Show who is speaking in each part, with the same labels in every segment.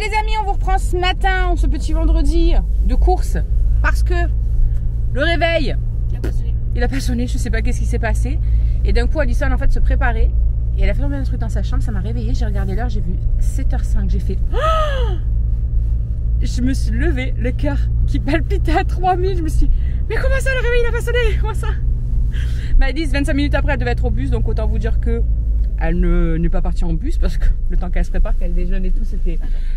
Speaker 1: les amis, on vous reprend ce matin, ce petit vendredi de course, parce que le réveil, il a pas sonné, je sais pas qu'est-ce qui s'est passé. Et d'un coup, Alison en fait se préparait et elle a fait tomber un truc dans sa chambre, ça m'a réveillée, j'ai regardé l'heure, j'ai vu 7h05, j'ai fait oh, je me suis levée, le cœur qui palpitait à 3000, je me suis dit, mais comment ça, le réveil il a pas sonné, comment ça? Bah, 25 minutes après, elle devait être au bus, donc autant vous dire que elle n'est pas partie en bus parce que le temps qu'elle se prépare, qu'elle déjeune et tout,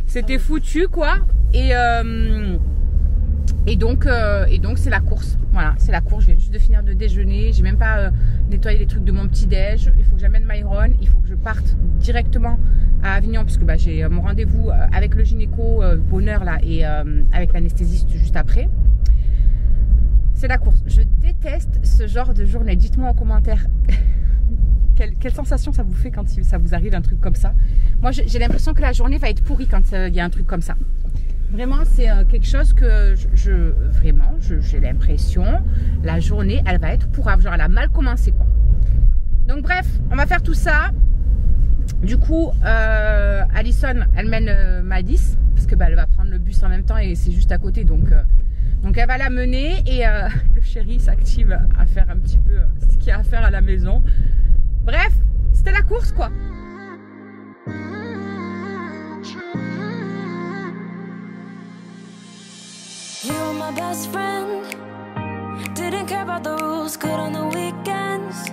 Speaker 1: c'était foutu quoi. Et donc c'est la course. Voilà, c'est la course. Je viens juste de finir de déjeuner. J'ai même pas nettoyé les trucs de mon petit déj. Il faut que j'amène Myron. Il faut que je parte directement à Avignon parce que bah, j'ai mon rendez-vous avec le gynéco bonheur là et avec l'anesthésiste juste après. C'est la course. Je déteste ce genre de journée. Dites-moi en commentaire. Quelle sensation ça vous fait quand ça vous arrive un truc comme ça? Moi j'ai l'impression que la journée va être pourrie quand il y a un truc comme ça. Vraiment c'est quelque chose que j'ai l'impression la journée elle va être pourrave, genre elle a mal commencé quoi. Donc bref, on va faire tout ça. Du coup Alison elle mène Madis parce que bah, elle va prendre le bus en même temps et c'est juste à côté donc elle va la mener et le chéri s'active à faire un petit peu ce qu'il y a à faire à la maison. Bref, c'était la course quoi.
Speaker 2: You were my best friend. Didn't care about the rules, good on the weekends.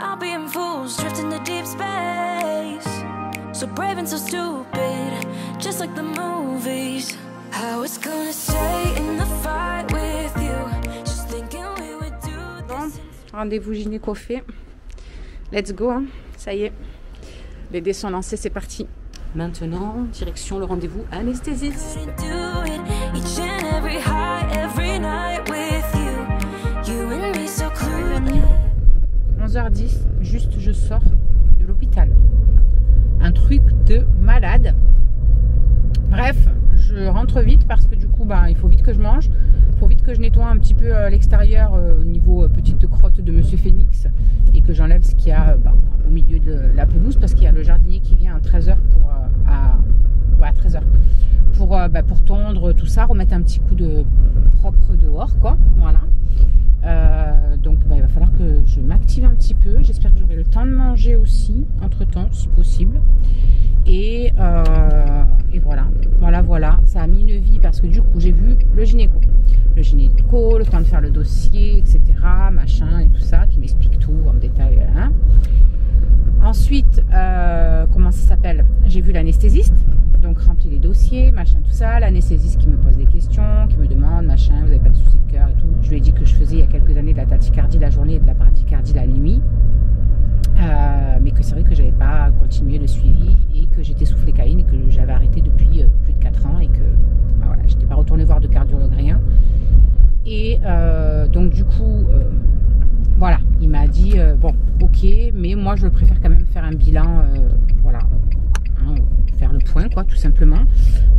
Speaker 2: I'll be in fools, drifting to deep space. So brave and so stupid, just like the movies. I was gonna stay in the fight with you, just thinking we would do this.
Speaker 1: Rendez-vous gynéco fait. Let's go, hein. Ça y est. Les dés sont lancés, c'est parti. Maintenant, direction le rendez-vous anesthésiste. 11h10, juste je sors de l'hôpital. Un truc de malade. Bref, je rentre vite parce que du coup, bah, il faut vite que je mange. Il faut vite que je nettoie un petit peu l'extérieur au niveau petite crotte de Monsieur Phoenix et que j'enlève ce qu'il y a au milieu de la pelouse parce qu'il y a le jardinier qui vient à 13h à 13h pour tondre tout ça, remettre un petit coup de propre dehors quoi, voilà. Donc il va falloir que je m'active un petit peu, j'espère que j'aurai le temps de manger aussi entre temps si possible et voilà, ça a mis une vie parce que du coup j'ai vu le gynéco, le temps de faire le dossier etc, machin et tout ça, qui m'explique tout en détail hein. Ensuite comment ça s'appelle, j'ai vu l'anesthésiste, donc rempli les dossiers, machin tout ça, l'anesthésiste qui me pose des questions, qui me demande machin, vous n'avez pas de soucis de cœur et tout. Je lui ai dit que je faisais il y a quelques années de la tachycardie la journée et de la bradycardie la nuit, mais que c'est vrai que j'avais pas continué le suivi et que j'étais sous flécaïne et que j'avais arrêté depuis plus de 4 ans et que voilà, j'étais pas retournée voir de cardiologue rien. Et donc du coup voilà, il m'a dit bon ok, mais moi je préfère quand même faire un bilan voilà, hein, faire le point quoi tout simplement.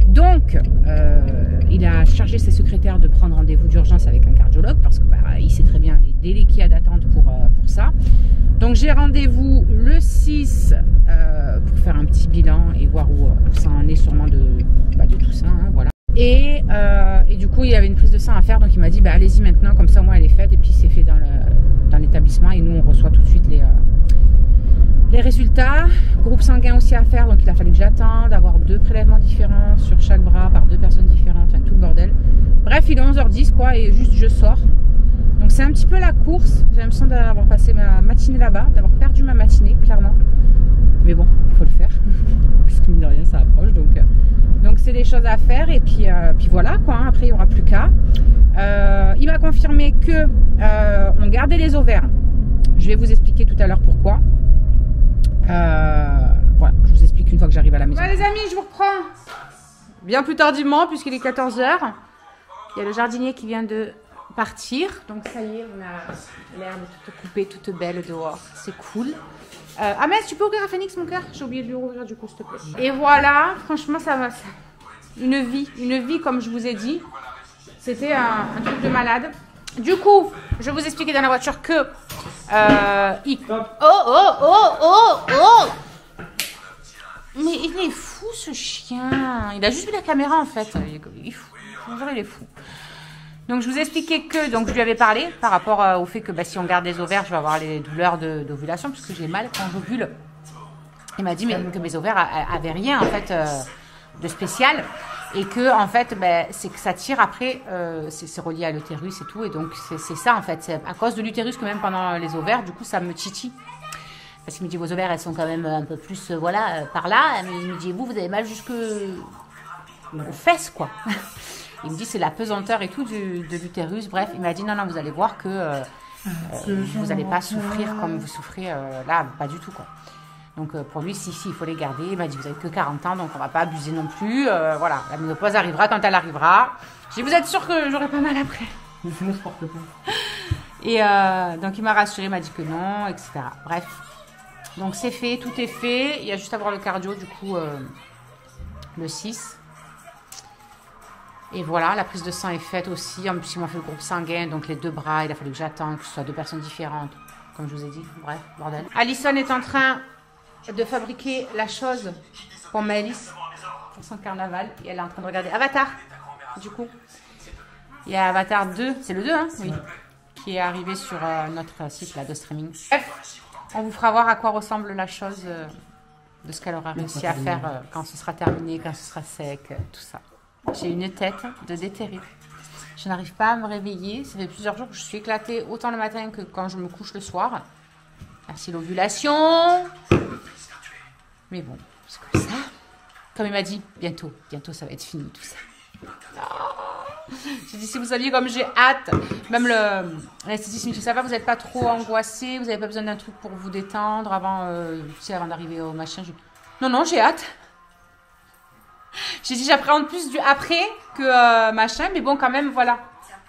Speaker 1: Donc il a chargé ses secrétaires de prendre rendez-vous d'urgence avec un cardiologue parce que bah, il sait très bien les délais qu'il y a d'attente pour ça. Donc j'ai rendez-vous le 6 pour faire un petit bilan et voir où ça en est sûrement de tout ça hein, voilà. Et du coup il y avait une prise de sang à faire, donc il m'a dit bah, allez-y maintenant, comme ça au moins elle est faite et puis c'est fait dans l'établissement et nous on reçoit tout de suite les résultats. Groupe sanguin aussi à faire, donc il a fallu que j'attende d'avoir 2 prélèvements différents sur chaque bras par 2 personnes différentes, enfin tout le bordel. Bref, il est 11h10 quoi et juste je sors. Donc c'est un petit peu la course, j'ai l'impression d'avoir passé ma matinée là-bas, d'avoir perdu ma matinée clairement. Mais bon, il faut le faire, parce que mine de rien ça approche, donc c'est des choses à faire et puis voilà quoi, hein. Après il n'y aura plus qu'à. Il m'a confirmé que on gardait les ovaires. Je vais vous expliquer tout à l'heure pourquoi. Voilà, je vous explique une fois que j'arrive à la maison. Ouais, les amis, je vous reprends bien plus tardivement puisqu'il est 14h. Il y a le jardinier qui vient de partir, donc ça y est, on a l'herbe toute coupée, toute belle dehors, c'est cool. Ahmed, tu peux ouvrir à Phoenix mon cœur? J'ai oublié de lui rouvrir du coup s'il te plaît. Et voilà, franchement ça va, une vie comme je vous ai dit, c'était un truc de malade. Du coup, je vais vous expliquer dans la voiture que Mais il est fou ce chien. Il a juste vu la caméra en fait. Il est fou. Bonjour, il est fou. Donc je vous expliquais que donc je lui avais parlé par rapport au fait que si on garde les ovaires, je vais avoir les douleurs d'ovulation puisque j'ai mal quand j'ovule. Il m'a dit mais que mes ovaires avaient rien en fait de spécial et que en fait c'est que ça tire après, c'est relié à l'utérus et tout et donc c'est ça en fait. C'est à cause de l'utérus que même pendant les ovaires, du coup ça me titille. Parce qu'il me dit vos ovaires elles sont quand même un peu plus voilà par là. Mais il me dit vous avez mal jusque aux fesses quoi. Il me dit c'est la pesanteur et tout de l'utérus. Bref, il m'a dit non, vous allez voir que vous n'allez pas souffrir comme vous souffrez là, pas du tout quoi. Donc pour lui, si, il faut les garder. Il m'a dit vous avez que 40 ans, donc on va pas abuser non plus. Voilà, la ménopause arrivera quand elle arrivera. J'ai dit vous êtes sûr que j'aurai pas mal après. Et donc il m'a rassuré, il m'a dit que non, etc. Bref, donc c'est fait, tout est fait. Il y a juste à voir le cardio du coup le 6. Et voilà, la prise de sang est faite aussi. En plus, ils m'ont fait le groupe sanguin, donc les 2 bras. Il a fallu que j'attende, que ce soit 2 personnes différentes, comme je vous ai dit. Bref, bordel. Alison est en train de fabriquer la chose pour Maëlys, pour son carnaval. Et elle est en train de regarder Avatar, du coup. Il y a Avatar 2, c'est le 2, hein, oui, qui est arrivé sur notre site là, de streaming. Bref, on vous fera voir à quoi ressemble la chose de ce qu'elle aura réussi à faire quand ce sera terminé, quand ce sera sec, tout ça. J'ai une tête de déterrée. Je n'arrive pas à me réveiller. Ça fait plusieurs jours que je suis éclatée autant le matin que quand je me couche le soir. Merci l'ovulation. Mais bon, c'est comme ça. Comme il m'a dit, bientôt ça va être fini tout ça. Oh. J'ai dit si vous saviez comme j'ai hâte. Même l'anesthésiste me dit ça va, vous n'êtes pas trop angoissé, vous n'avez pas besoin d'un truc pour vous détendre avant d'arriver au machin. Non, j'ai hâte. J'ai dit j'appréhende plus du après que machin, mais bon quand même voilà.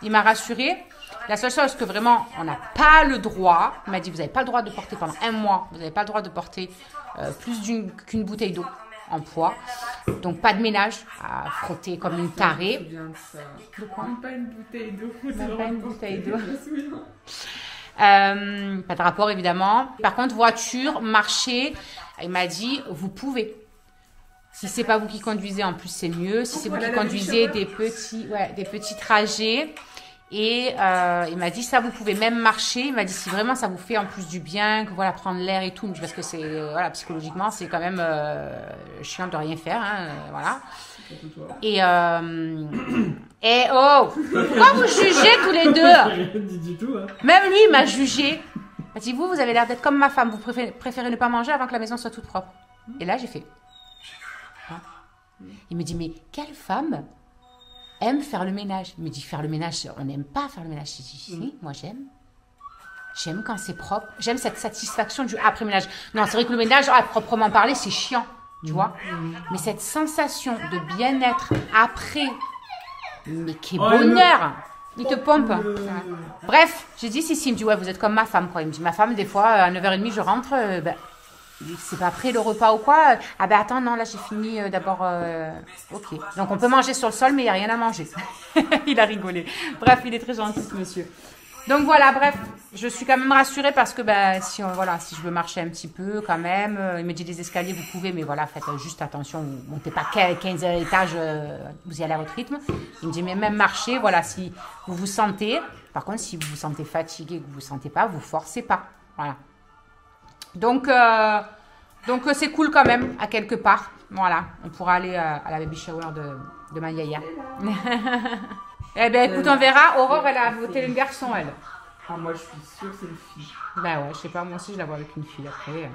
Speaker 1: Il m'a rassuré. La seule chose que vraiment on n'a pas le droit, il m'a dit vous n'avez pas le droit de porter pendant 1 mois, vous n'avez pas le droit de porter plus qu'une bouteille d'eau en poids. Donc pas de ménage à frotter comme une tarée.
Speaker 3: Même pas une bouteille d'eau.
Speaker 1: Même pas une bouteille d'eau. Pas de rapport évidemment. Par contre voiture, marcher, il m'a dit vous pouvez. Si c'est pas vous qui conduisez, en plus c'est mieux. Si c'est vous qui conduisez des petits trajets. Et il m'a dit ça vous pouvez même marcher. Il m'a dit si vraiment ça vous fait en plus du bien, que voilà prendre l'air et tout, parce que c'est voilà psychologiquement c'est quand même chiant de rien faire, hein, voilà. Et oh pourquoi vous jugez tous les deux? Même lui il m'a jugé. Il m'a dit vous avez l'air d'être comme ma femme, vous préférez ne pas manger avant que la maison soit toute propre. Et là j'ai fait. Il me dit mais quelle femme aime faire le ménage? Il me dit faire le ménage, on n'aime pas faire le ménage. Je dis si, moi j'aime. J'aime quand c'est propre. J'aime cette satisfaction du après-ménage. Non, c'est vrai que le ménage, à proprement parler, c'est chiant, tu vois. Mais cette sensation de bien-être après, mais quel bonheur! Il te pompe. Bref, j'ai dit si, il me dit ouais, vous êtes comme ma femme, quoi. Il me dit ma femme, des fois, à 9h30, je rentre, c'est pas après le repas ou quoi? Ah ben attends, non, là j'ai fini d'abord. Ok. Donc on peut manger sur le sol, mais il n'y a rien à manger. Il a rigolé. Bref, il est très gentil ce monsieur. Donc voilà, bref, je suis quand même rassurée parce que si je veux marcher un petit peu quand même, il me dit les escaliers vous pouvez, mais voilà, faites juste attention, vous montez pas 15 étages, vous y allez à votre rythme. Il me dit mais même marcher, voilà, si vous vous sentez, par contre si vous vous sentez fatigué, que vous vous sentez pas, vous forcez pas, voilà. Donc c'est cool quand même, à quelque part. Voilà, on pourra aller à la baby shower de ma yaya. Eh bien, écoute, on verra. Aurore, elle a voté le garçon, elle.
Speaker 3: Ah, moi, je suis sûre que c'est une fille.
Speaker 1: Bah ouais, je sais pas, moi aussi, je la vois avec une fille après.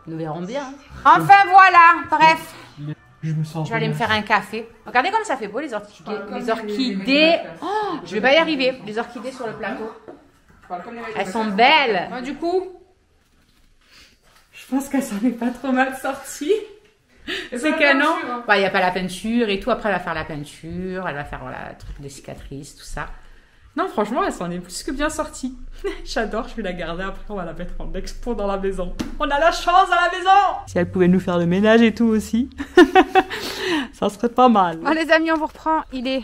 Speaker 1: Nous verrons bien. Enfin, voilà, bref.
Speaker 3: Je
Speaker 1: vais aller me faire un café. Regardez comme ça fait beau, les orchidées. Oh, je vais pas y arriver. Les orchidées sur le plateau. Elles sont belles. Bon, du coup... Je pense qu'elle s'en est pas trop mal sortie. C'est canon. Il n'y a pas la peinture et tout. Après, elle va faire la peinture. Elle va faire le truc de cicatrices, tout ça. Non, franchement, elle s'en est plus que bien sortie. J'adore, je vais la garder. Après, on va la mettre en expo dans la maison. On a la chance à la maison. Si elle pouvait nous faire le ménage et tout aussi, ça serait pas mal. Bon, les amis, on vous reprend. Il est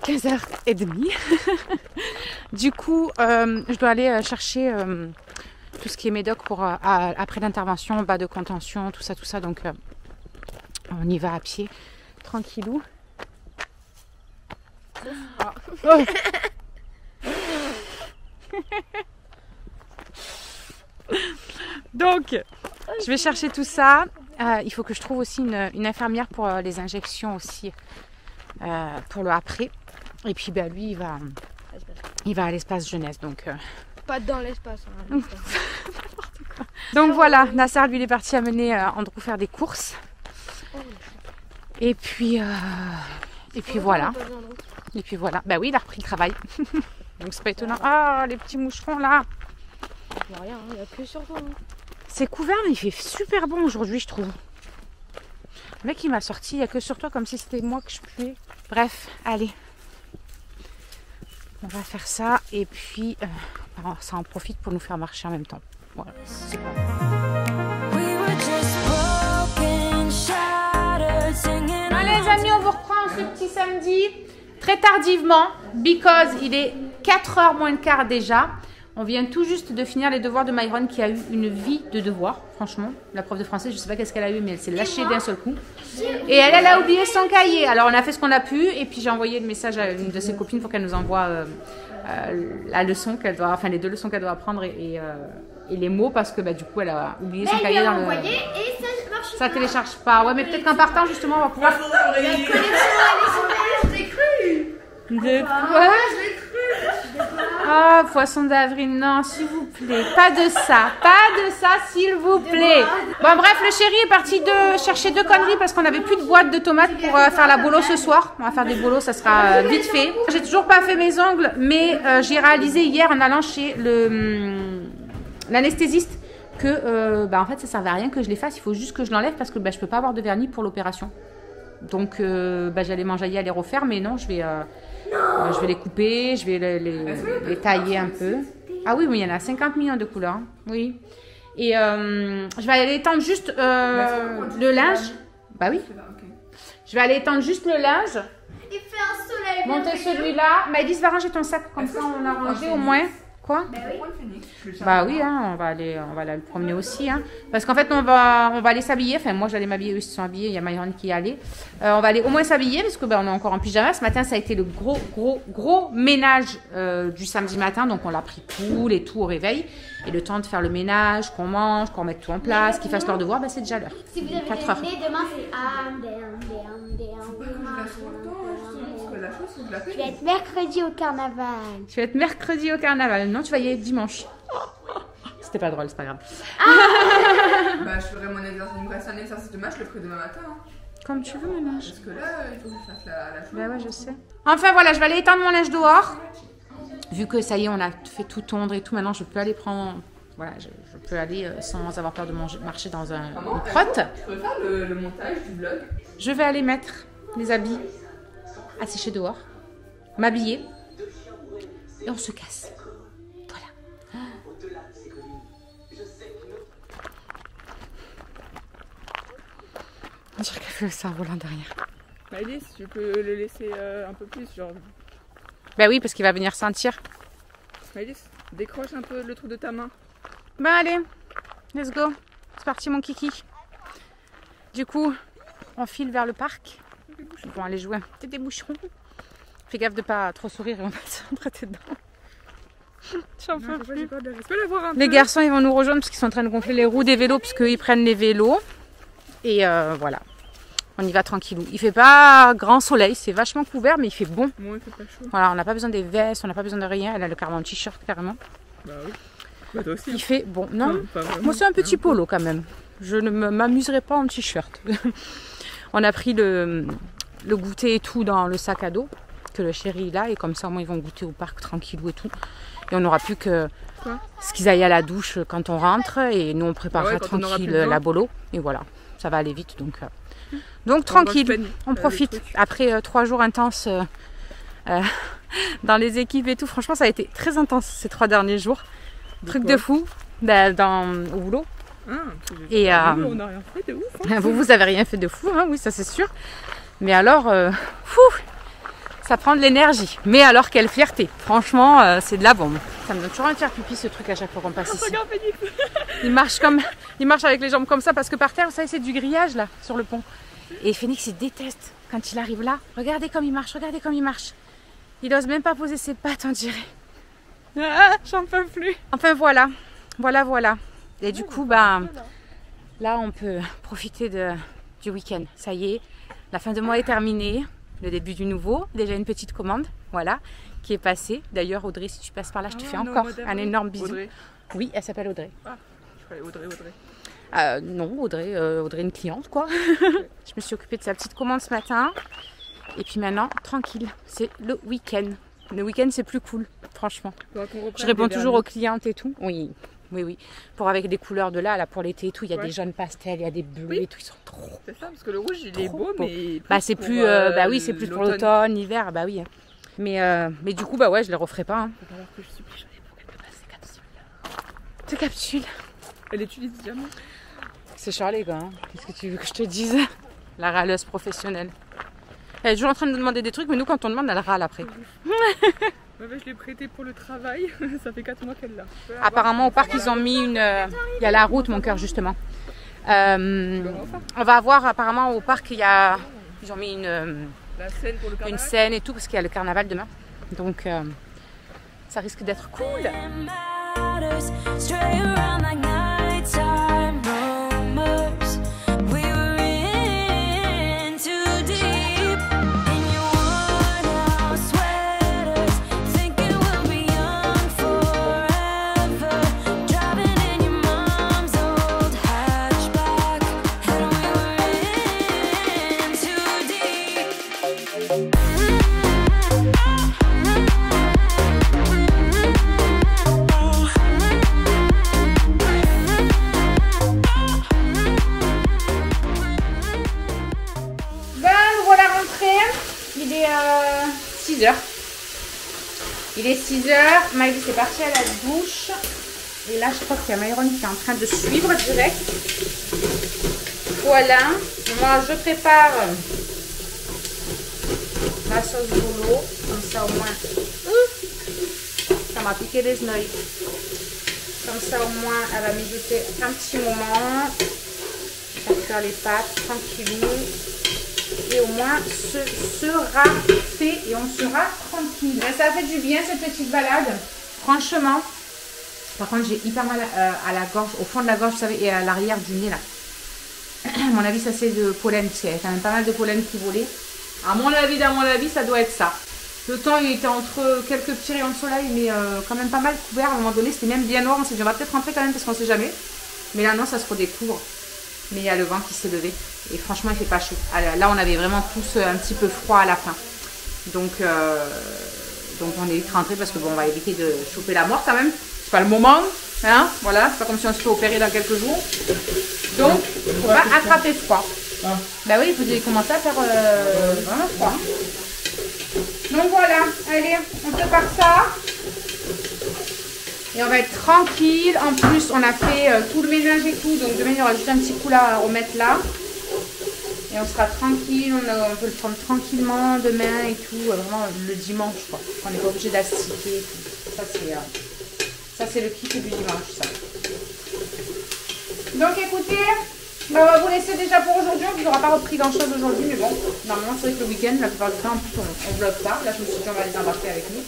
Speaker 1: 15h30. Du coup, je dois aller chercher tout ce qui est médoc pour après l'intervention, bas de contention, tout ça. Donc on y va à pied, tranquillou. Oh. Donc, je vais chercher tout ça. Il faut que je trouve aussi une infirmière pour les injections aussi, pour le après. Et puis ben, lui, il va à l'espace jeunesse. Donc,
Speaker 4: Pas dans l'espace. Hein,
Speaker 1: donc voilà, Nasser, lui, il est parti amener Andrew faire des courses. Et puis voilà. Et puis voilà. Ben oui, il a repris le travail. Donc c'est pas étonnant. Ah, les petits moucherons là.
Speaker 4: Il n'y a rien, il n'y a que sur toi. Hein.
Speaker 1: C'est couvert, mais il fait super bon aujourd'hui, je trouve. Le mec, il m'a sorti, il n'y a que sur toi, comme si c'était moi que je puais. Bref, allez. On va faire ça. Et puis, ça en profite pour nous faire marcher en même temps. Voilà, c'est pas Bon, les amis, on vous reprend ce petit samedi. Très tardivement, because il est 4h moins le quart déjà. On vient tout juste de finir les devoirs de Myron qui a eu une vie de devoirs, franchement. La prof de français, je ne sais pas qu'est-ce qu'elle a eu, mais elle s'est lâchée d'un seul coup. Et elle a oublié son cahier. Alors on a fait ce qu'on a pu et puis j'ai envoyé le message à une de ses copines pour qu'elle nous envoie la leçon qu'elle doit, enfin les 2 leçons qu'elle doit apprendre et les mots parce que bah, du coup elle a oublié son cahier dans le... Ça télécharge pas. Ouais, mais peut-être qu'en partant justement on va pouvoir... De quoi? Ah, poisson d'avril, non, s'il vous plaît. Pas de ça, s'il vous plaît. Bon, bref, le chéri est parti chercher 2 conneries parce qu'on n'avait plus de boîte de tomates pour faire la bolo ce soir. On va faire des bolos, ça sera vite fait. J'ai toujours pas fait mes ongles, mais j'ai réalisé hier en allant chez l'anesthésiste que, en fait, ça servait à rien que je les fasse. Il faut juste que je l'enlève parce que je peux pas avoir de vernis pour l'opération. Donc, j'allais m'enjailler à les refaire, mais non, je vais les couper, je vais les tailler un peu. Ah oui, mais il y en a 50 millions de couleurs. Oui. Et je vais aller étendre juste le linge. Bah oui. Je vais aller étendre juste le linge.
Speaker 4: Il fait un soleil.
Speaker 1: Monter celui-là. Maëlys va ranger ton sac, comme ça on a rangé au moins. Quoi? Bah oui, hein, on va aller le promener aussi. Hein. Parce qu'en fait, on va aller s'habiller. Enfin, moi, j'allais m'habiller, eux, ils se sont habillés. Il y a Myron qui y allait. On va aller au moins s'habiller parce que on est encore en pyjama. Ce matin, ça a été le gros ménage du samedi matin. Donc, on l'a pris poule et tout au réveil. Et le temps de faire le ménage, qu'on mange, qu'on mette tout en place, qu'ils fassent leur devoir, c'est déjà l'heure.
Speaker 4: Si vous avez
Speaker 1: 4 heures.
Speaker 4: demain, c'est Je vais être mercredi au carnaval.
Speaker 1: Tu vas être mercredi au carnaval. Non, tu vas y aller dimanche. C'était pas drôle, c'est pas grave.
Speaker 3: Bah, je ferai mon exercice de match, je le ferai demain matin. Hein.
Speaker 1: Comme tu veux, mon linge.
Speaker 3: Parce que là, il faut que je fasse la chose.
Speaker 1: Bah ouais, je sais. Enfin voilà, je vais aller étendre mon linge dehors. Vu que ça y est, on a fait tout tondre et tout, maintenant je peux aller prendre... Voilà, je peux aller sans avoir peur de marcher dans une crotte.
Speaker 3: Je peux faire le montage du vlog.
Speaker 1: Je vais aller mettre les habits à sécher dehors, m'habiller et on se casse. Voilà. On dirait qu'elle fait le cerf-volant derrière.
Speaker 3: Maëlys, tu peux le laisser un peu plus, genre...
Speaker 1: Bah oui, parce qu'il va venir sentir.
Speaker 3: Maëlys, décroche un peu le trou de ta main.
Speaker 1: Bah allez, let's go. C'est parti mon kiki. Du coup, on file vers le parc. Ils vont aller jouer. T'es des boucherons. Fais gaffe de pas trop sourire et on va s'entrer dedans. J'en peux plus. Les garçons, ils vont nous rejoindre parce qu'ils sont en train de gonfler les roues des vélos parce qu'ils prennent les vélos. Et voilà. On y va tranquillou. Il fait pas grand soleil, c'est vachement couvert, mais il fait bon.
Speaker 3: Moi, il fait pas chaud.
Speaker 1: Voilà, on n'a pas besoin des vestes, on n'a pas besoin de rien. Elle a le carrément t-shirt carrément.
Speaker 3: Bah oui. Bah toi aussi.
Speaker 1: Il fait bon. Non,
Speaker 3: non
Speaker 1: moi c'est un petit polo quand même. Je ne m'amuserai pas en t-shirt. On a pris le goûter et tout dans le sac à dos que le chéri il a et comme ça au moins ils vont goûter au parc tranquillou et tout. Et on n'aura plus que ce qu'ils aillent à la douche quand on rentre et nous on préparera tranquille la bolo et voilà, ça va aller vite donc tranquille, on profite. Après 3 jours intenses dans les équipes et tout, franchement ça a été très intense ces 3 derniers jours. Truc de fou au boulot. Et
Speaker 3: on n'a rien fait de ouf. Hein.
Speaker 1: Vous avez rien fait de fou, hein, oui ça c'est sûr. Mais alors, Ça prend de l'énergie. Mais alors quelle fierté. Franchement, c'est de la bombe. Ça me donne toujours envie de faire pipi ce truc à chaque fois qu'on passe ici.
Speaker 3: Regarde Philippe.
Speaker 1: Il marche avec les jambes comme ça parce que par terre, vous savez, c'est du grillage là, sur le pont. Et Phoenix, il déteste quand il arrive là. Regardez comme il marche, regardez comme il marche. Il n'ose même pas poser ses pattes, on dirait. Ah, j'en peux plus. Enfin voilà, voilà. Et du coup, bah, là, on peut profiter du week-end. Ça y est, la fin de mois est terminée. Le début du nouveau. Déjà une petite commande, voilà, qui est passée. D'ailleurs, Audrey, si tu passes par là, je te fais encore un énorme bisou.
Speaker 3: Audrey.
Speaker 1: Oui, elle s'appelle Audrey.
Speaker 3: Ah, je croyais Audrey.
Speaker 1: Non, Audrey, une cliente, quoi. Je me suis occupée de sa petite commande ce matin. Et puis maintenant, tranquille, c'est le week-end. Le week-end, c'est plus cool, franchement. Je réponds toujours aux clientes et tout. Oui. Pour avec des couleurs de là pour l'été et tout, il y a des jaunes pastels, il y a des bleus et tout, ils sont trop.
Speaker 3: C'est ça, parce que le rouge, il est beau, mais.
Speaker 1: Bah, c'est plus, c'est plus pour l'automne, l'hiver, bah oui. Mais du coup, bah ouais, je les referai pas. Hein.
Speaker 3: Faut savoir que je suis plus jolie pour qu'elle me passe ces capsules.
Speaker 1: Ces capsules.
Speaker 3: Elle utilise jamais.
Speaker 1: C'est Charlie, quoi. Hein. Qu'est-ce que tu veux que je te dise? La râleuse professionnelle. Elle est toujours en train de nous demander des trucs, mais nous, quand on demande, elle râle après.
Speaker 3: Je l'ai prêté pour le travail. Ça fait 4 mois qu'elle l'a.
Speaker 1: Apparemment, au parc, ils ont mis une. Il y a la route, mon cœur, justement. On va avoir, apparemment, au parc, ils ont mis
Speaker 3: la scène pour le carnaval.
Speaker 1: Une scène et tout, parce qu'il y a le carnaval demain. Donc, ça risque d'être cool. Il est 6h, Maëlys est partie à la douche. Et là, je crois qu'il y a Myron qui est en train de suivre direct. Voilà. Moi, je prépare la sauce boulot. Comme ça, au moins. Ça m'a piqué les oreilles. Comme ça, au moins, elle va mijoter un petit moment. On va faire les pâtes tranquillou. Et au moins, ce sera fait et on sera tranquille. Mais ça fait du bien cette petite balade. Franchement. Par contre, j'ai hyper mal à la gorge, au fond de la gorge, vous savez, et à l'arrière du nez là. À mon avis, ça c'est de pollen. Il y a quand même pas mal de pollen qui volait. À mon avis, ça doit être ça. Le temps, il était entre quelques petits rayons de soleil, mais quand même pas mal couvert. À un moment donné, c'était même bien noir. On s'est dit, on va peut-être rentrer quand même parce qu'on sait jamais. Mais là, non, ça se redécouvre. Mais il y a le vent qui s'est levé. Et franchement, il fait pas chaud. Là, on avait vraiment tous un petit peu froid à la fin. Donc on est vite rentré parce que bon, on va éviter de choper la mort quand même. C'est pas le moment. Hein, voilà, c'est pas comme si on se fait opérer dans quelques jours. Donc, on va attraper froid. Bah oui, vous avez commencé à faire vraiment froid. Donc voilà, allez, on prépare ça. Et on va être tranquille. En plus, on a fait tout le ménage et tout. Donc demain, il y aura juste un petit coup là à remettre là. Et on sera tranquille. On peut le prendre tranquillement demain et tout. Vraiment le dimanche, quoi. On n'est pas obligé d'astiquer et tout. Ça, c'est le kiff du dimanche, ça. Donc écoutez, on va vous laisser déjà pour aujourd'hui. On ne vous aura pas repris grand chose aujourd'hui. Mais bon, normalement, c'est vrai que le week-end, la plupart du temps, en plus, on vlog pas. Là, je me suis dit, on va les embarquer avec nous.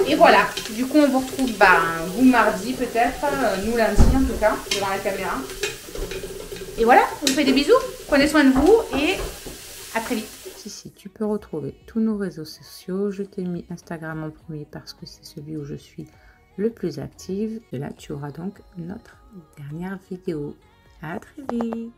Speaker 1: Et voilà, du coup on vous retrouve vous mardi peut-être, nous lundi en tout cas, devant la caméra. Et voilà, on vous fait des bisous, prenez soin de vous et à très vite. Si, tu peux retrouver tous nos réseaux sociaux. Je t'ai mis Instagram en premier parce que c'est celui où je suis le plus active. Et là tu auras donc notre dernière vidéo. À très vite.